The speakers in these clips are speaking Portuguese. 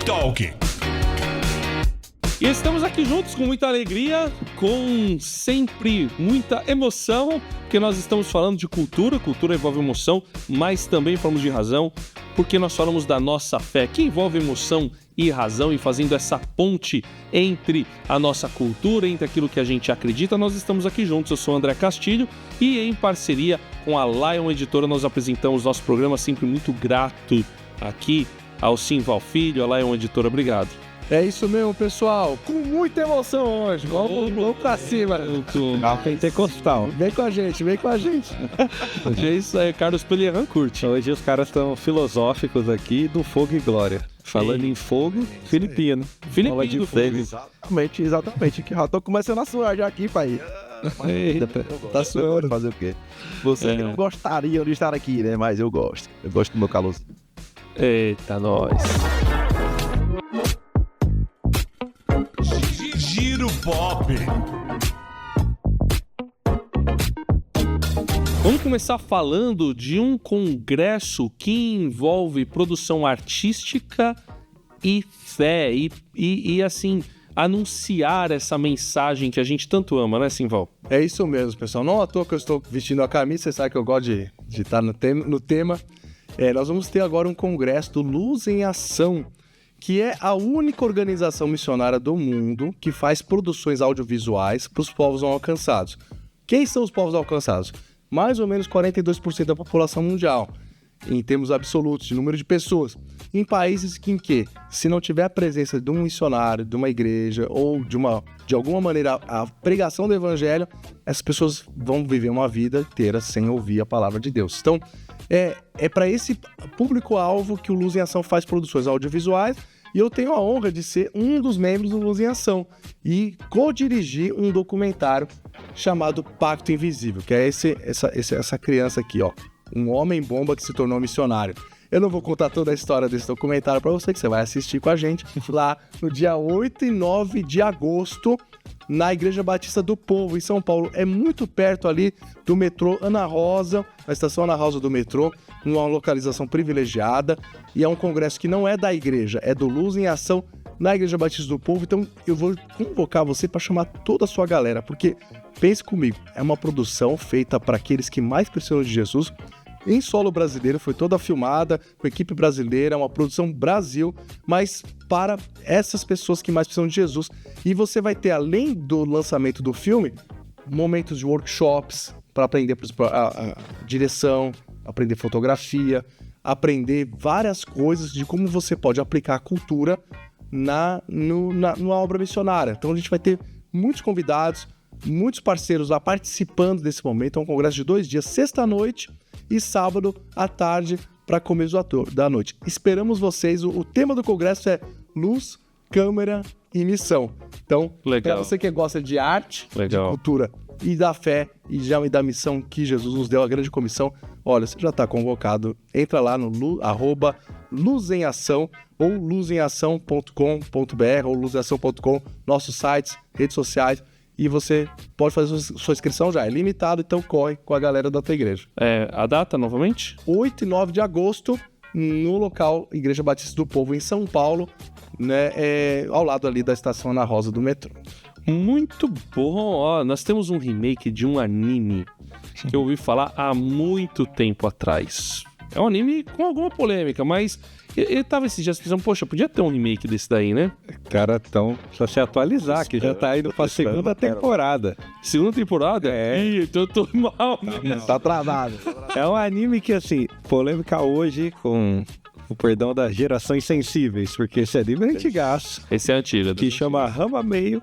Talk. E estamos aqui juntos com muita alegria, com sempre muita emoção, porque nós estamos falando de cultura envolve emoção, mas também falamos de razão, porque nós falamos da nossa fé, que envolve emoção e razão, e fazendo essa ponte entre a nossa cultura, entre aquilo que a gente acredita, nós estamos aqui juntos. Eu sou o André Castilho e em parceria com a Lion Editora nós apresentamos nosso programa, sempre muito grato aqui ao Simval Filho, a Lion Editora, obrigado. É isso mesmo, pessoal. Com muita emoção hoje. Vamos pra cima. Pentecostal. Vem com a gente. Hoje é isso aí, Carlos Pellerin curte. Hoje os caras estão filosóficos aqui do fogo e glória. Falando em fogo, filipino. Fala de fogo. Exatamente. Que já tô começando a suar já aqui, pai. Tá suando. Fazer o quê? Você que não gostaria de estar aqui, né? Mas eu gosto. Eu gosto do meu calor. Eita, nós. Giro Pop. Vamos começar falando de um congresso que envolve produção artística e fé, e assim, anunciar essa mensagem que a gente tanto ama, né, Simval? É isso mesmo, pessoal. Não à toa que eu estou vestindo a camisa, você sabe que eu gosto de estar no tema. Nós vamos ter agora um congresso do Luz em Ação, que é a única organização missionária do mundo que faz produções audiovisuais para os povos não alcançados. Quem são os povos não alcançados? Mais ou menos 42% da população mundial, em termos absolutos, de número de pessoas. Em países que se não tiver a presença de um missionário, de uma igreja, ou de alguma maneira a pregação do evangelho, essas pessoas vão viver uma vida inteira sem ouvir a palavra de Deus. Então, é para esse público-alvo que o Luz em Ação faz produções audiovisuais, e eu tenho a honra de ser um dos membros do Luz em Ação e co-dirigir um documentário chamado Pacto Invisível, que é essa criança aqui, ó, um homem-bomba que se tornou missionário. Eu não vou contar toda a história desse documentário para você, que você vai assistir com a gente lá no dia 8 e 9 de agosto, na Igreja Batista do Povo, em São Paulo. É muito perto ali do metrô Ana Rosa, na estação Ana Rosa do metrô, numa localização privilegiada. E é um congresso que não é da igreja, é do Luz em Ação na Igreja Batista do Povo. Então eu vou convocar você para chamar toda a sua galera, porque, pense comigo, é uma produção feita para aqueles que mais precisam de Jesus, em solo brasileiro, foi toda filmada, com equipe brasileira, uma produção Brasil, mas para essas pessoas que mais precisam de Jesus. E você vai ter, além do lançamento do filme, momentos de workshops para aprender a direção, aprender fotografia, aprender várias coisas de como você pode aplicar a cultura na obra missionária. Então a gente vai ter muitos convidados, muitos parceiros lá participando desse momento. É um congresso de 2 dias, sexta à noite e sábado à tarde para começo da noite. Esperamos vocês. O tema do congresso é Luz, Câmera e Missão. Então, para você que gosta de arte, de cultura e da fé e da missão que Jesus nos deu, a grande comissão, olha, você já está convocado. Entra lá no @luzemeação ou luzemeação.com.br ou luzemeação.com, nossos sites, redes sociais. E você pode fazer sua inscrição já, é limitado, então corre com a galera da tua igreja. A data, novamente? 8 e 9 de agosto, no local Igreja Batista do Povo, em São Paulo, né, ao lado ali da estação Ana Rosa do metrô. Muito bom, ó, nós temos um remake de um anime que eu ouvi falar há muito tempo atrás. É um anime com alguma polêmica, mas eu tava esses dias pensando, poxa, podia ter um remake desse daí, né? Cara, então, só se atualizar, que já tá indo pra segunda temporada. Segunda temporada? Ih, então eu tô mal. Tá travado. É um anime que, assim, polêmica hoje com o perdão das gerações sensíveis, porque esse anime é antigaço. Esse é antigo. Que chama Ranma Meio,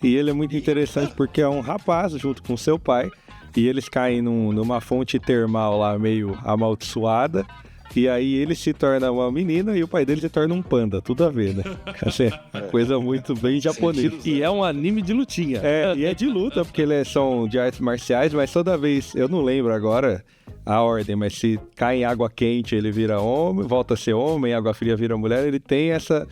e ele é muito interessante porque é um rapaz junto com seu pai, e eles caem numa fonte termal lá meio amaldiçoada, e aí ele se torna uma menina e o pai dele se torna um panda, tudo a ver, né? Assim, coisa muito bem japonesa. E é um anime de lutinha. E é de luta, porque eles são de artes marciais, mas toda vez, eu não lembro agora a ordem, mas se cai em água quente ele vira homem, volta a ser homem, água fria vira mulher, ele tem essa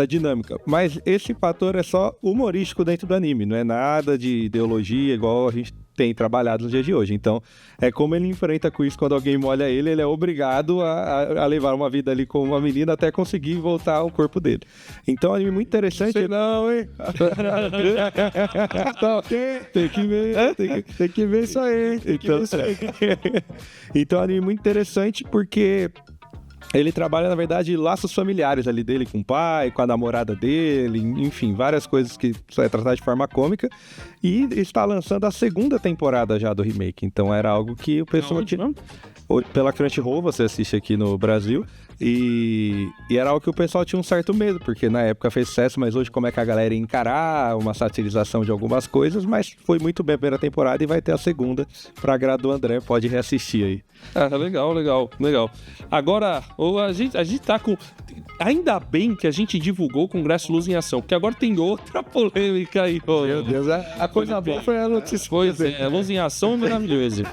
dinâmica. Mas esse fator é só humorístico dentro do anime, não é nada de ideologia, igual a gente tem trabalhado no dia de hoje. Então, é como ele enfrenta com isso quando alguém molha ele, ele é obrigado a levar uma vida ali com uma menina até conseguir voltar ao corpo dele. Então, é um anime muito interessante. Sei não, hein? Tem que ver, Tem que ver isso aí. Então, é um anime muito interessante porque ele trabalha, na verdade, laços familiares ali dele com o pai, com a namorada dele, enfim, várias coisas que é tratado de forma cômica. E está lançando a segunda temporada já do remake. Então era algo que o pessoal pela Crunchyroll, você assiste aqui no Brasil. E era algo que o pessoal tinha um certo medo, porque na época fez sucesso, mas hoje como é que a galera ia encarar uma satirização de algumas coisas, mas foi muito bem a primeira temporada e vai ter a segunda pra agrado do André, pode reassistir aí. Legal. Agora, a gente tá com... Ainda bem que a gente divulgou o Congresso Luz em Ação, porque agora tem outra polêmica aí. Meu Deus, a coisa boa foi a notícia. Pois é, Luz em Ação é maravilhoso.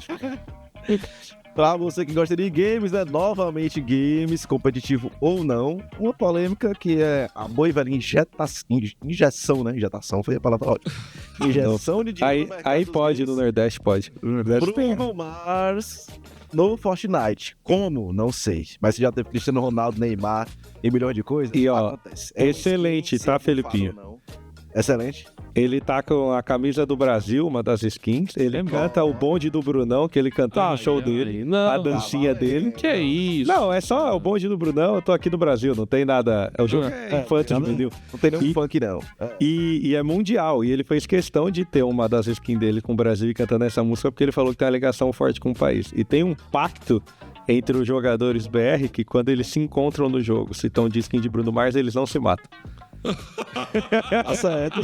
Pra você que gosta de games, né? Novamente games, competitivo ou não. Uma polêmica que é a boa e velha injeção, né? Injetação foi a palavra ótima. Injeção de dinheiro. Aí pode, no Nordeste pode. No Nordeste tem. Bruno Mars no Fortnite. Como? Não sei. Mas você já teve Cristiano Ronaldo, Neymar e milhões de coisas? E ó, acontece. excelente, tá, Felipinho? Excelente. Ele tá com a camisa do Brasil, uma das skins. Ele canta o bonde do Brunão, que ele cantou no show dele. A dancinha dele. Que é isso? Não, é só o bonde do Brunão, eu tô aqui no Brasil, não tem nada. É o jogo infantil, entendeu? Não tem nenhum funk, não. E é mundial. E ele fez questão de ter uma das skins dele com o Brasil e cantando essa música, porque ele falou que tem uma ligação forte com o país. E tem um pacto entre os jogadores BR que quando eles se encontram no jogo, se estão de skin de Bruno Mars, eles não se matam. Tá certo.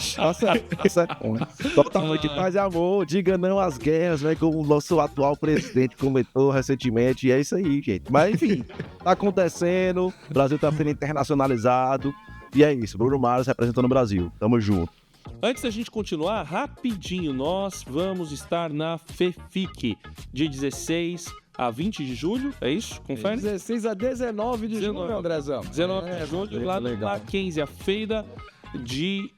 Totalmente paz e amor, diga não às guerras, né? Como o nosso atual presidente comentou recentemente, e é isso aí, gente. Mas enfim, tá acontecendo, o Brasil tá sendo internacionalizado, e é isso, Bruno Mars representando o Brasil, tamo junto. Antes da gente continuar, rapidinho, nós vamos estar na FEFIC, dia 16 a 20 de julho, é isso? Confere? 16 a 19 de julho, Andrezão. 19 de julho, lá no Mackenzie, a feira de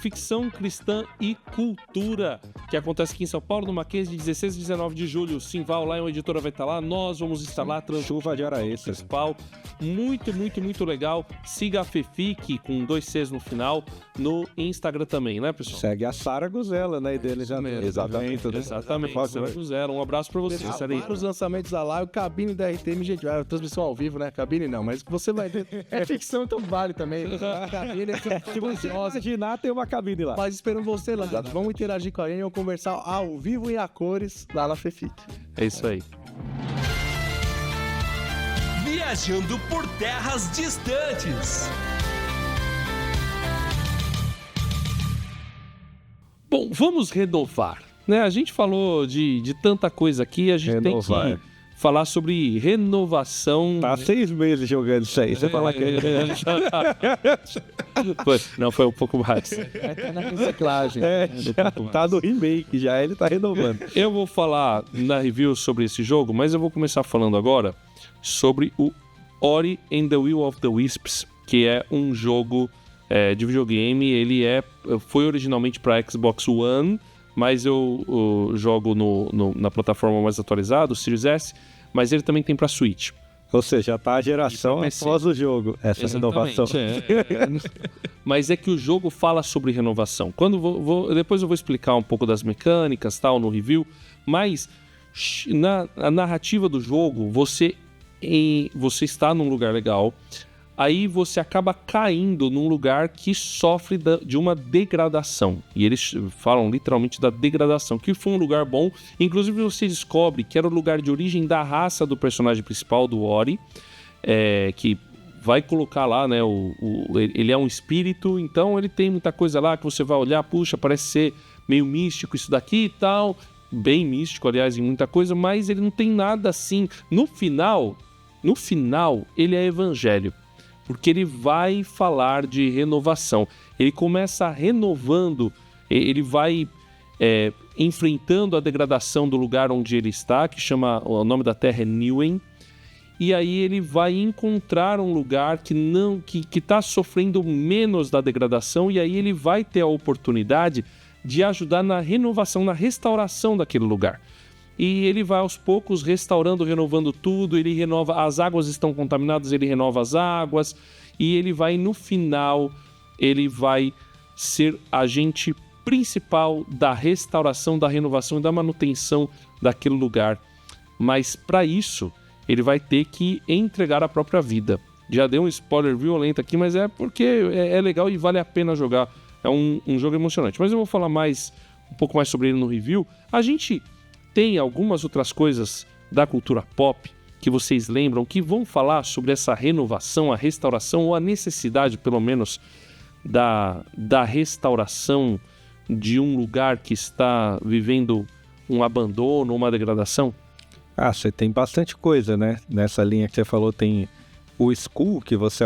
ficção cristã e cultura, que acontece aqui em São Paulo, no Mackenzie, de 16 a 19 de julho. Simval, lá, a editora vai estar lá, nós vamos estar lá, chuva de hora extra. Principal. Muito legal. Siga a FEFIC, com 2 Cs no final, no Instagram também, né, pessoal? Segue a Sara Guzella, né, idealizadora. Exatamente. Sara Guzella, um abraço pra você. Vários lançamentos lá, o Cabine da RTM, gente, vai, transmissão ao vivo, né? Cabine não, mas você vai ver. É ficção, então vale também. Cabine Se você imaginar, tem uma cabine lá. Mas esperando você lá. Vamos interagir com a gente, vamos conversar ao vivo e a cores lá na FEFIC. É isso aí. Viajando por terras distantes. Bom, vamos renovar, né? A gente falou de tanta coisa aqui, a gente tem que falar sobre renovação. Tá 6 meses jogando isso aí. Você fala que não, foi um pouco mais. Tá na reciclagem. Tá no remake já, ele tá renovando. Eu vou falar na review sobre esse jogo, mas eu vou começar falando agora sobre o Ori and the Will of the Wisps, que é um jogo de videogame. Ele foi originalmente para Xbox One, mas eu jogo na plataforma mais atualizada, o Series S, mas ele também tem para Switch. Ou seja, já tá a geração após o jogo, essa renovação. Mas é que o jogo fala sobre renovação. Depois eu vou explicar um pouco das mecânicas, tal, no review, mas na narrativa do jogo, você está num lugar legal, aí você acaba caindo num lugar que sofre de uma degradação. E eles falam literalmente da degradação, que foi um lugar bom. Inclusive você descobre que era o lugar de origem da raça do personagem principal, do Ori, que vai colocar lá, né, ele é um espírito, então ele tem muita coisa lá que você vai olhar, puxa, parece ser meio místico isso daqui e tal, bem místico, aliás, em muita coisa, mas ele não tem nada assim. No final, ele é evangelho. Porque ele vai falar de renovação. Ele começa renovando, ele vai enfrentando a degradação do lugar onde ele está, que o nome da terra é Niwen, e aí ele vai encontrar um lugar que está sofrendo menos da degradação, e aí ele vai ter a oportunidade de ajudar na renovação, na restauração daquele lugar. E ele vai aos poucos restaurando, renovando tudo, ele renova, as águas estão contaminadas, ele renova as águas, e ele vai, no final, ele vai ser agente principal da restauração, da renovação e da manutenção daquele lugar. Mas para isso, ele vai ter que entregar a própria vida. Já dei um spoiler violento aqui, mas é porque é legal e vale a pena jogar. É um jogo emocionante. Mas eu vou falar um pouco mais sobre ele no review. A gente tem algumas outras coisas da cultura pop que vocês lembram que vão falar sobre essa renovação, a restauração ou a necessidade, pelo menos, da restauração de um lugar que está vivendo um abandono ou uma degradação? Você tem bastante coisa, né? Nessa linha que você falou, tem o Skull, que você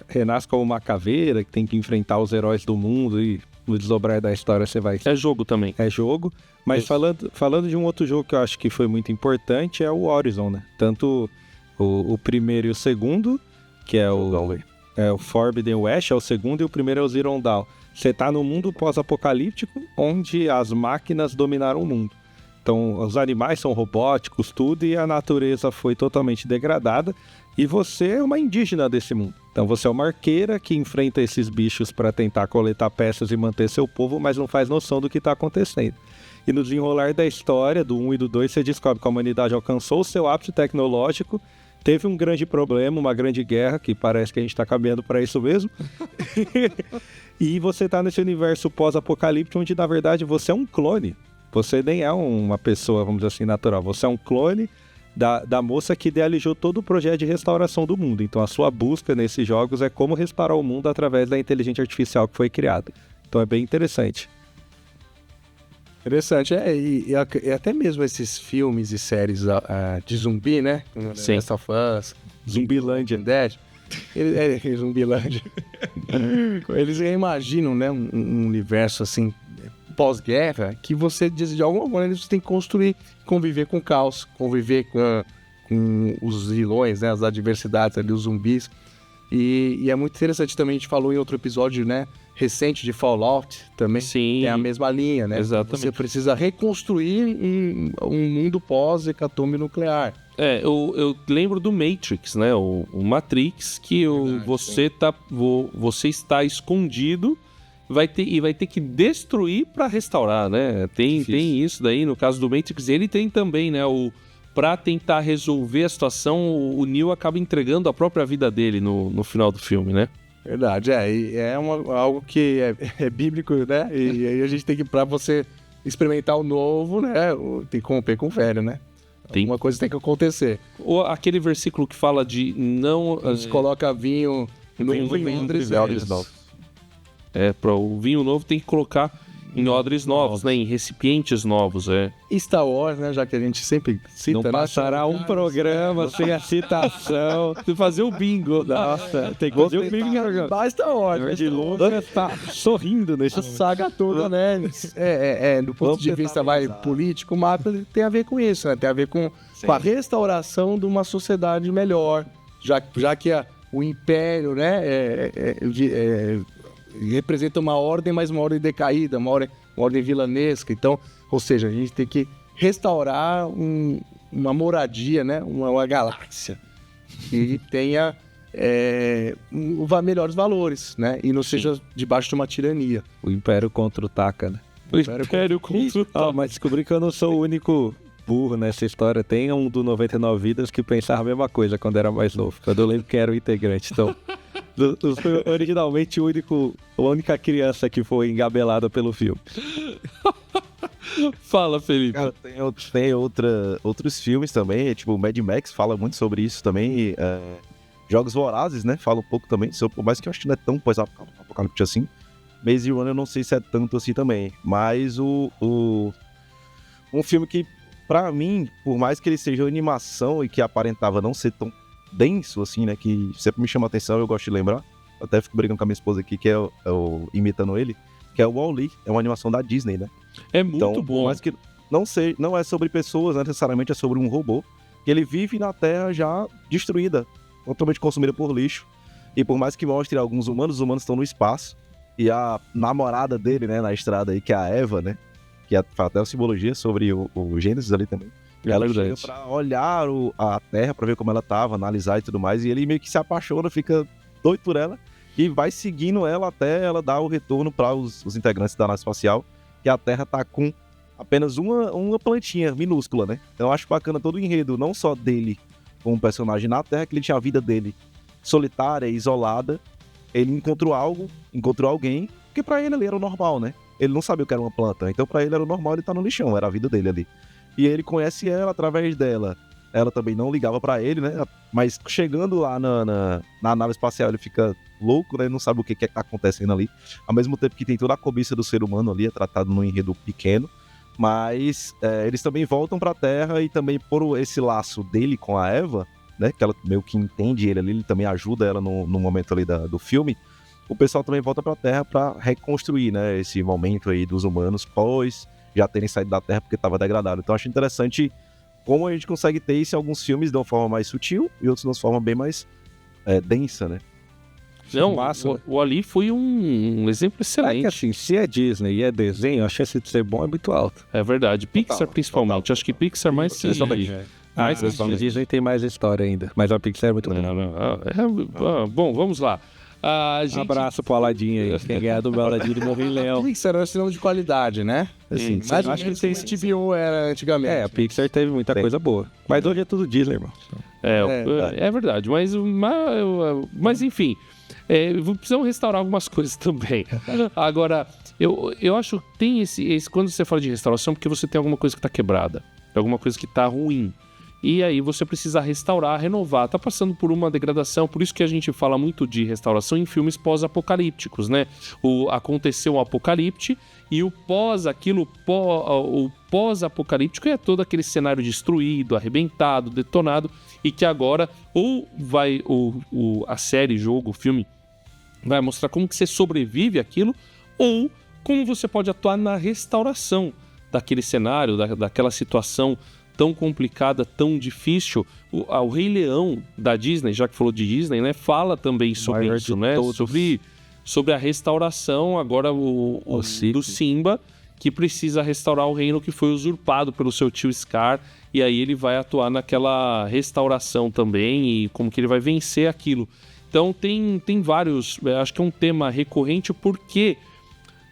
renasce como uma caveira, que tem que enfrentar os heróis do mundo e no desdobrar da história você vai... É jogo também. É jogo, mas falando de um outro jogo que eu acho que foi muito importante é o Horizon, né? Tanto o primeiro e o segundo, que é o Forbidden West, é o segundo, e o primeiro é o Zero Dawn. Você tá no mundo pós-apocalíptico, onde as máquinas dominaram o mundo. Então, os animais são robóticos, tudo, e a natureza foi totalmente degradada, e você é uma indígena desse mundo. Então, você é uma arqueira que enfrenta esses bichos para tentar coletar peças e manter seu povo, mas não faz noção do que está acontecendo. E no desenrolar da história, do 1 e do 2, você descobre que a humanidade alcançou o seu ápice tecnológico, teve um grande problema, uma grande guerra, que parece que a gente está caminhando para isso mesmo. E você está nesse universo pós-apocalíptico, onde, na verdade, você é um clone. Você nem é uma pessoa, vamos dizer assim, natural. Você é um clone da moça que idealizou todo o projeto de restauração do mundo. Então, a sua busca nesses jogos é como restaurar o mundo através da inteligência artificial que foi criada. Então, é bem interessante. Interessante, e até mesmo esses filmes e séries de zumbi, né? Sim. Last of Us, Zumbilândia. Dead. Zumbilândia. Eles imaginam, né, um universo assim, pós-guerra, que você, de alguma maneira, você tem que construir, conviver com o caos, conviver com os vilões, né, as adversidades ali, os zumbis. E é muito interessante também, a gente falou em outro episódio, né, recente de Fallout, também. Sim. É a mesma linha, né? Exatamente. Você precisa reconstruir um mundo pós-hecatombe nuclear. Eu lembro do Matrix, né? O Matrix, que você está escondido vai ter que destruir para restaurar, né? Tem isso daí, no caso do Matrix, ele tem também, né? Para tentar resolver a situação, o Neo acaba entregando a própria vida dele no final do filme, né? Verdade, e é algo que é bíblico, né? E aí a gente tem que, pra você experimentar o novo, né? Tem que romper com o velho, né? Alguma coisa tem que acontecer. Ou aquele versículo que fala de não... A gente coloca vinho novo em odres novos. Para o vinho novo tem que colocar em odres novos, né? Em recipientes novos, Star Wars, né? Já que a gente sempre cita, não passará um programa sem a citação. Tem que fazer o bingo. Nossa, tem que fazer o bingo. Star Wars. De longe tá sorrindo nesse saga toda, né? Do ponto de vista político, o mapa tem a ver com isso, né? Tem a ver com a restauração de uma sociedade melhor. Já que o império, né? Representa uma ordem, mas uma ordem decaída, uma ordem vilanesca. Então, ou seja, a gente tem que restaurar uma moradia, né? Uma galáxia que tenha melhores valores, né? E não seja debaixo de uma tirania. O Império contra-ataca, né? O Império contra-ataca. Mas descobri que eu não sou o único burro nessa história. Tem um do 99 Vidas que pensava a mesma coisa quando era mais novo. Quando eu lembro que era o integrante. Então, foi originalmente a única criança que foi engabelada pelo filme. Fala, Felipe. Cara, tem outros filmes também, tipo o Mad Max fala muito sobre isso também. Jogos Vorazes, né? Fala um pouco também sobre, por mais que eu acho que não é tão pós-apocalíptico assim. Maze Runner eu não sei se é tanto assim também. Mas um filme que, pra mim, por mais que ele seja animação e que aparentava não ser tão denso, assim, né? Que sempre me chama a atenção, eu gosto de lembrar. Eu até fico brigando com a minha esposa aqui, que é imitando ele, que é o Wall-E. É uma animação da Disney, né? É muito bom. Por mais que não é sobre pessoas, né, necessariamente é sobre um robô, que ele vive na Terra já destruída, totalmente consumida por lixo. E por mais que mostre alguns humanos, os humanos estão no espaço. E a namorada dele, né, na estrada aí, que é a Eva, né? Que faz até uma simbologia sobre o Gênesis ali também. Ela chega pra olhar a Terra, pra ver como ela tava, analisar e tudo mais. E ele meio que se apaixona, fica doido por ela. E vai seguindo ela até ela dar o retorno para os integrantes da nave espacial. Que a Terra tá com apenas uma plantinha minúscula, né? Então eu acho bacana todo o enredo, não só dele como personagem na Terra, que ele tinha a vida dele solitária, isolada. Ele encontrou alguém, que pra ele ali era o normal, né? Ele não sabia o que era uma planta, então pra ele era o normal ele tá no lixão, era a vida dele ali. E ele conhece ela através dela. Ela também não ligava pra ele, né? Mas chegando lá na nave espacial, ele fica louco, né? Não sabe o que tá acontecendo ali. Ao mesmo tempo que tem toda a cobiça do ser humano ali, é tratado num enredo pequeno. Mas eles também voltam pra Terra e também por esse laço dele com a Eva, né? Que ela meio que entende ele ali, ele também ajuda ela no momento ali do filme. O pessoal também volta pra Terra pra reconstruir, né? Esse momento aí dos humanos pós já terem saído da Terra porque estava degradado. Então acho interessante como a gente consegue ter isso em alguns filmes de uma forma mais sutil e outros de uma forma bem mais densa, né? Não, o Ali foi um exemplo excelente. É que assim, se é Disney e é desenho, a chance de ser bom é muito alta. É verdade. Pixar principalmente. Acho que Pixar mais que... A Disney tem mais história ainda, mas a Pixar é muito boa. Bom, vamos lá. Um abraço pro Aladdin aí. Quem ganhar do meu Aladdin do Morri Leão. Pixar era um sinal de qualidade, né? Assim, mas acho que tem HBO era antigamente. A Pixar teve muita coisa boa. Mas hoje é tudo Disney, irmão. É verdade, mas enfim, precisamos restaurar algumas coisas também. Agora, eu acho que tem esse quando você fala de restauração, porque você tem alguma coisa que tá quebrada, alguma coisa que tá ruim. E aí você precisa restaurar, renovar. Tá passando por uma degradação, por isso que a gente fala muito de restauração em filmes pós-apocalípticos, né? Aconteceu um apocalipse e o pós-apocalíptico é todo aquele cenário destruído, arrebentado, detonado, e que agora ou vai a série, jogo, o filme vai mostrar como que você sobrevive àquilo, ou como você pode atuar na restauração daquele cenário, daquela situação tão complicada, tão difícil. O Rei Leão da Disney, já que falou de Disney, né, fala também sobre isso, né? Sobre a restauração agora do Simba, que precisa restaurar o reino que foi usurpado pelo seu tio Scar, e aí ele vai atuar naquela restauração também e como que ele vai vencer aquilo. Então tem vários, acho que é um tema recorrente porque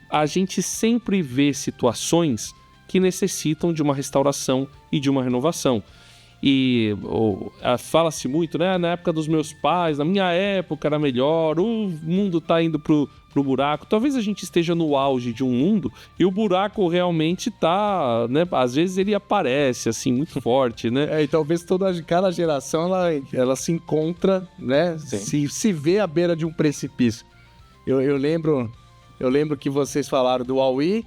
a gente sempre vê situações que necessitam de uma restauração e de uma renovação. E fala-se muito, né? Na época dos meus pais, na minha época era melhor, o mundo tá indo pro buraco. Talvez a gente esteja no auge de um mundo e o buraco realmente tá, né? Às vezes ele aparece, assim, muito forte, né? E talvez cada geração ela se encontra, né? Se vê à beira de um precipício. Eu lembro que vocês falaram do Wall-E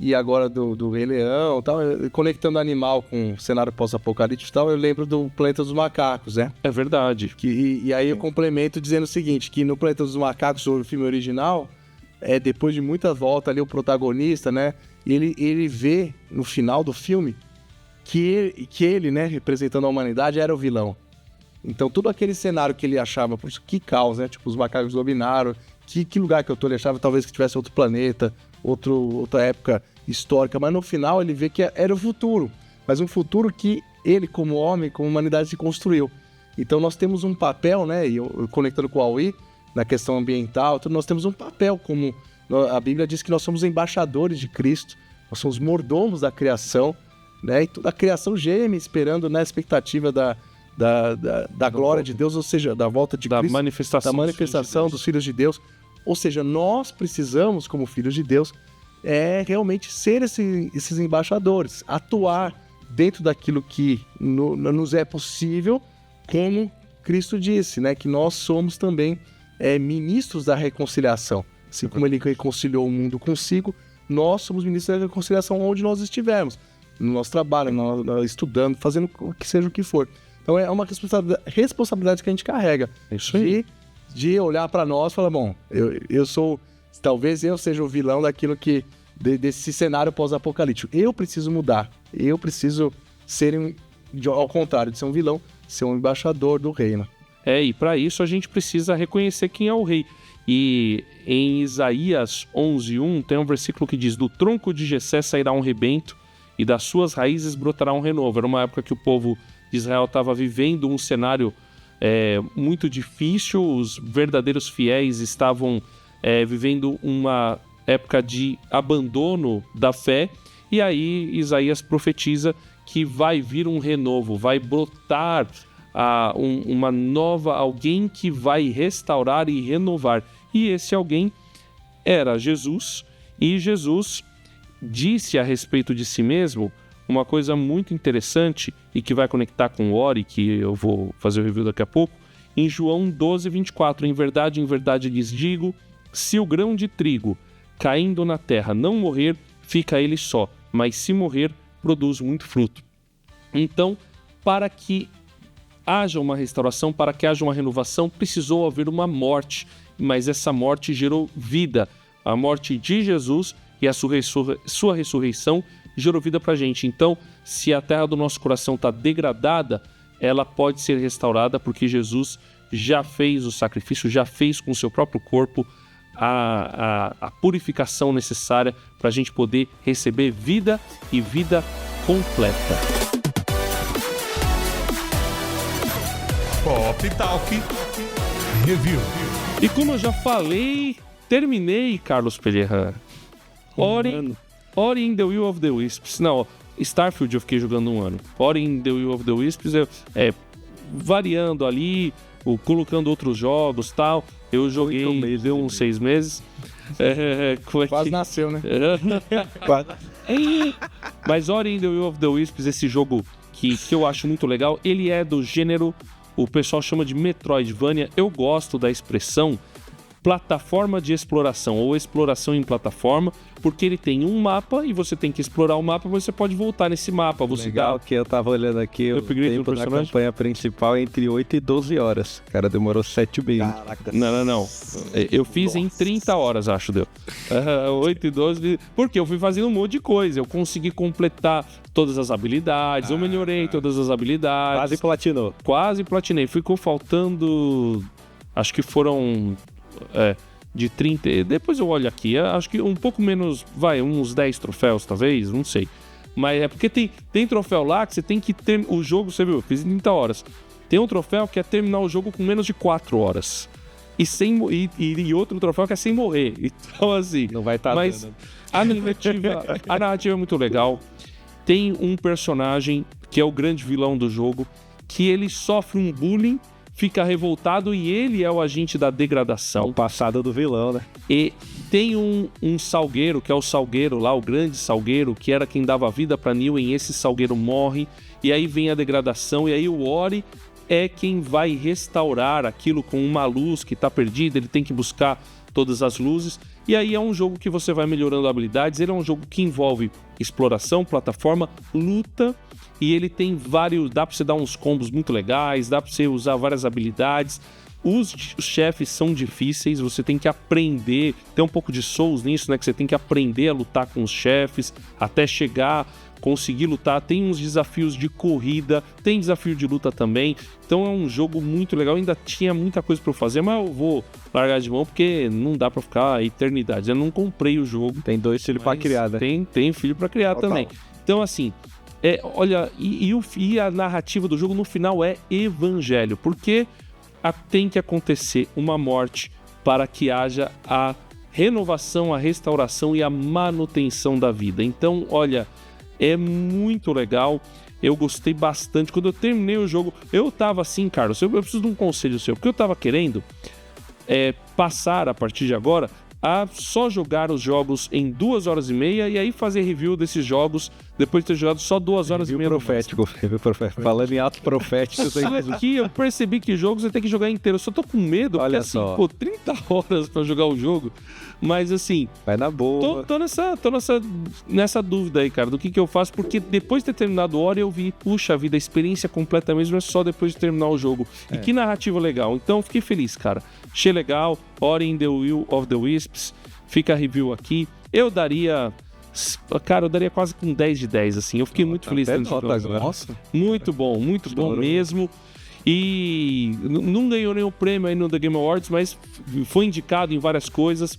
e agora do Rei Leão e tal, conectando animal com o cenário pós-apocalíptico e tal, eu lembro do Planeta dos Macacos, né? É verdade. E aí eu complemento dizendo o seguinte, que no Planeta dos Macacos, o filme original, depois de muita volta ali, o protagonista, né? Ele vê no final do filme que ele, né, representando a humanidade, era o vilão. Então todo aquele cenário que ele achava, poxa, que caos, né? Tipo, os macacos dominaram, que lugar que eu tô, ele achava talvez que tivesse outro planeta, outra época histórica, mas no final ele vê que era o futuro, mas um futuro que ele, como homem, como humanidade, se construiu. Então nós temos um papel, né, e eu conectando com o Aui, na questão ambiental, então nós temos um papel, como a Bíblia diz que nós somos embaixadores de Cristo, nós somos mordomos da criação, né, e toda a criação geme esperando na expectativa da glória de Deus, ou seja, da volta de Cristo, da manifestação dos filhos de Deus. Ou seja, nós precisamos, como filhos de Deus, realmente ser esses embaixadores, atuar dentro daquilo que nos é possível, como Cristo disse, né? Que nós somos também ministros da reconciliação. Assim como ele reconciliou o mundo consigo, nós somos ministros da reconciliação onde nós estivermos, no nosso trabalho, estudando, fazendo o que seja o que for. Então é uma responsabilidade que a gente carrega. É isso aí. De olhar para nós e falar, bom, talvez eu seja o vilão daquilo desse cenário pós-apocalíptico. Eu preciso mudar. Eu preciso ser, ao contrário de ser um vilão, ser um embaixador do reino. E para isso a gente precisa reconhecer quem é o rei. E em Isaías 11:1 tem um versículo que diz: do tronco de Jessé sairá um rebento e das suas raízes brotará um renovo. Era uma época que o povo de Israel estava vivendo um cenário muito difícil, os verdadeiros fiéis estavam vivendo uma época de abandono da fé, e aí Isaías profetiza que vai vir um renovo, vai brotar uma nova, alguém que vai restaurar e renovar. E esse alguém era Jesus, e Jesus disse a respeito de si mesmo uma coisa muito interessante e que vai conectar com o Ori, que eu vou fazer o review daqui a pouco, em João 12:24. Em verdade lhes digo, se o grão de trigo caindo na terra não morrer, fica ele só, mas se morrer, produz muito fruto. Então, para que haja uma restauração, para que haja uma renovação, precisou haver uma morte, mas essa morte gerou vida. A morte de Jesus e a sua ressurreição gerou vida para a gente. Então, se a terra do nosso coração está degradada, ela pode ser restaurada porque Jesus já fez o sacrifício, já fez com o seu próprio corpo a purificação necessária para a gente poder receber vida e vida completa. Pop Talk Review. E como eu já falei, terminei, Carlos Pereira. Ori in the Will of the Wisps. Não, Starfield eu fiquei jogando um ano. Ori in the Will of the Wisps, variando ali, colocando outros jogos e tal. Eu joguei uns 6 meses. Quase nasceu, né? Mas Ori in the Will of the Wisps, esse jogo que eu acho muito legal, ele é do gênero, o pessoal chama de Metroidvania. Eu gosto da expressão plataforma de exploração ou exploração em plataforma, porque ele tem um mapa e você tem que explorar o mapa, você pode voltar nesse mapa. Você legal que eu tava olhando aqui, o tempo da campanha principal é entre 8 e 12 horas. O cara demorou 7 meses. Caraca. Não. Eu fiz em 30 horas, acho, deu. 8 e 12, porque eu fui fazendo um monte de coisa. Eu consegui completar todas as habilidades, eu melhorei todas as habilidades. Quase platinou. Quase platinei. Ficou faltando, acho que foram... de 30, depois eu olho aqui, acho que um pouco menos, uns 10 troféus talvez, não sei, mas é porque tem troféu lá que você tem que ter o jogo, você viu, eu fiz em 30 horas, tem um troféu que é terminar o jogo com menos de 4 horas, e outro troféu que é sem morrer, então assim, não vai estar mas dando. A narrativa é muito legal. Tem um personagem que é o grande vilão do jogo, que ele sofre um bullying, fica revoltado e ele é o agente da degradação. O passado do vilão, né? E tem um salgueiro, que é o salgueiro lá, o grande salgueiro, que era quem dava vida pra Niwen. Esse salgueiro morre, e aí vem a degradação, e aí o Ori é quem vai restaurar aquilo com uma luz que tá perdida, ele tem que buscar todas as luzes, e aí é um jogo que você vai melhorando habilidades. Ele é um jogo que envolve exploração, plataforma, luta, e ele tem vários, dá pra você dar uns combos muito legais, dá pra você usar várias habilidades. Os chefes são difíceis, você tem que aprender, tem um pouco de Souls nisso, né, que você tem que aprender a lutar com os chefes, até chegar, conseguir lutar. Tem uns desafios de corrida, tem desafio de luta também, então é um jogo muito legal. Ainda tinha muita coisa pra eu fazer, mas eu vou largar de mão porque não dá pra ficar eternidades. Eu não comprei o jogo. Tem 2 filhos pra criar, né? Tem filho pra criar também. Então assim, olha, e a narrativa do jogo no final é evangelho, porque tem que acontecer uma morte para que haja a renovação, a restauração e a manutenção da vida. Então, olha, é muito legal, eu gostei bastante. Quando eu terminei o jogo, eu tava assim, Carlos, eu preciso de um conselho seu, porque eu tava querendo passar, a partir de agora, a só jogar os jogos em 2 horas e meia e aí fazer review desses jogos depois de ter jogado só 2 horas e meia. Profético. Falando em ato profético. Só que eu percebi que jogos você tem que jogar inteiro. Eu só tô com medo, porque assim, 30 horas pra jogar o jogo. Mas assim... Vai na boa. Tô nessa dúvida aí, cara, do que eu faço, porque depois de ter terminado o Ori, eu vi, puxa vida, a experiência completa mesmo é só depois de terminar o jogo. E que narrativa legal. Então, fiquei feliz, cara. Achei legal. Ori in the Will of the Wisps. Fica a review aqui. Eu daria quase com 10 de 10, assim. Eu fiquei muito feliz. Nossa. Muito bom mesmo. E não ganhou nenhum prêmio aí no The Game Awards, mas foi indicado em várias coisas.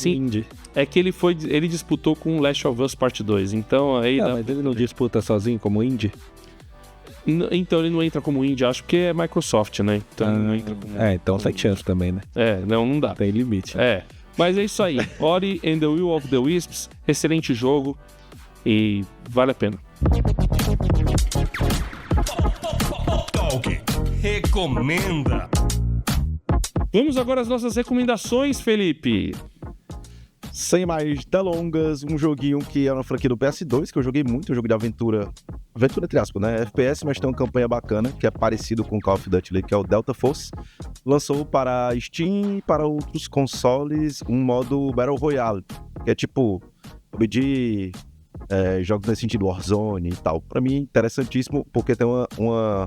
Indie. É que ele disputou com Last of Us Part 2. Então aí. Mas ele não disputa sozinho como indie? Então ele não entra como indie, acho que é Microsoft, né? Então ele não entra como. Então sem chance também, né? Não dá. Tem limite. Mas é isso aí. Ori and the Will of the Wisps, excelente jogo e vale a pena. Talk recomenda. Vamos agora às nossas recomendações, Felipe. Sem mais delongas, um joguinho que é uma franquia do PS2, que eu joguei muito, um jogo de aventura entre aspas, né? FPS, mas tem uma campanha bacana, que é parecido com Call of Duty, que é o Delta Force. Lançou para Steam e para outros consoles um modo Battle Royale, que é tipo, de jogos nesse sentido, Warzone e tal. Pra mim, interessantíssimo, porque tem uma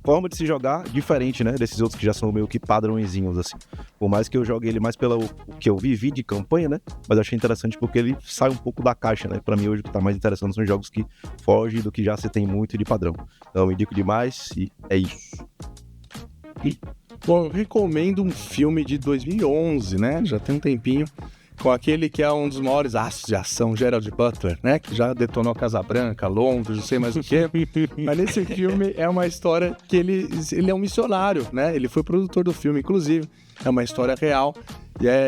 forma de se jogar diferente, né, desses outros que já são meio que padrõezinhos, assim. Por mais que eu jogue ele mais pelo que eu vivi de campanha, né, mas eu achei interessante porque ele sai um pouco da caixa, né. Pra mim hoje o que tá mais interessante são jogos que fogem do que já se tem muito de padrão. Então eu indico demais e é isso. Bom, eu recomendo um filme de 2011, né, já tem um tempinho, com aquele que é um dos maiores astros de ação, Gerald Butler, né? Que já detonou Casabranca, Londres, não sei mais o quê. Mas nesse filme é uma história que ele é um missionário, né? Ele foi produtor do filme, inclusive. É uma história real.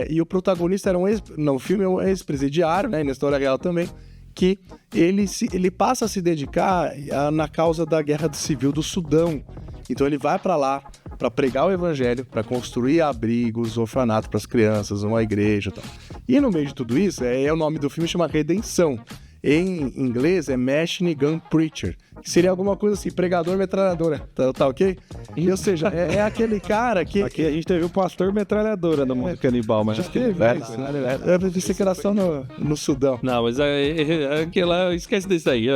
E o protagonista era no filme é um ex-presidiário, né? E na história real também. Que ele passa a se dedicar na causa da guerra civil do Sudão. Então ele vai para lá para pregar o evangelho, para construir abrigos, orfanato para as crianças, uma igreja e tal. E no meio de tudo isso, o nome do filme chama Redenção. Em inglês é Machine Gun Preacher, que seria alguma coisa assim, pregador metralhadora, tá ok? Ou seja, é aquele cara que... Aqui a gente teve o pastor metralhadora no mundo canibal, mas... Já teve isso, né? Pensei que era só no Sudão. Não, mas aquela... Esquece desse aí.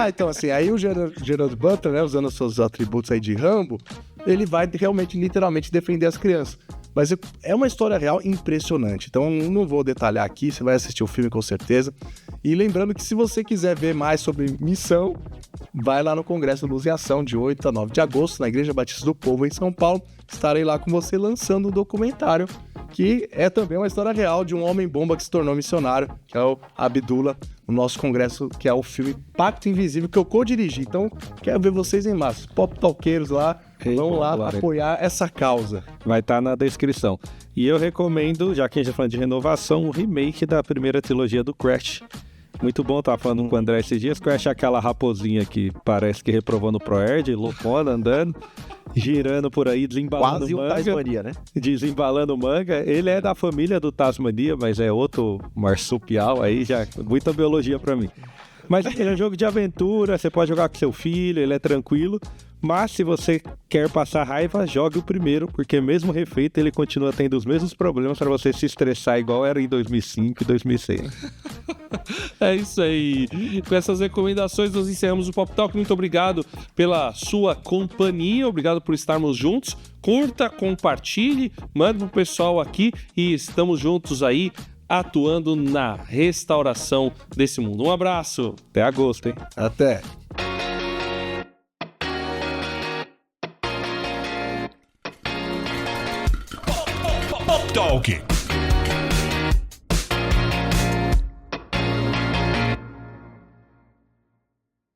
Então assim, aí o Gerald Butler, né, usando os seus atributos aí de Rambo, ele vai realmente, literalmente defender as crianças. Mas é uma história real impressionante. Então não vou detalhar aqui, você vai assistir o filme com certeza. E lembrando que se você quiser ver mais sobre missão, vai lá no Congresso Luz em Ação, de 8 a 9 de agosto, na Igreja Batista do Povo, em São Paulo. Estarei lá com você lançando um documentário, que é também uma história real de um homem-bomba que se tornou missionário, que é o Abdullah, no nosso congresso, que é o filme Pacto Invisível, que eu co-dirigi. Então, quero ver vocês em massa. Pop Talkeiros lá, vão lá apoiar essa causa. Vai estar na descrição. E eu recomendo, já que a gente está falando de renovação, o remake da primeira trilogia do Crash. Muito bom, tava falando com o André esses dias. Crash é aquela raposinha que parece que reprovou no ProErd, loucona, andando, girando por aí, desembalando quase manga. Quase o Tasmania, né? Desembalando manga. Ele é da família do Tasmania, mas é outro marsupial aí, já muita biologia pra mim. Mas ele é um jogo de aventura, você pode jogar com seu filho, ele é tranquilo. Mas se você quer passar raiva, jogue o primeiro, porque mesmo refeito ele continua tendo os mesmos problemas para você se estressar igual era em 2005 e 2006. É isso aí. Com essas recomendações nós encerramos o Pop Talk. Muito obrigado pela sua companhia, obrigado por estarmos juntos. Curta, compartilhe, manda pro pessoal aqui e estamos juntos aí atuando na restauração desse mundo. Um abraço. Até agosto, hein? Até. Talk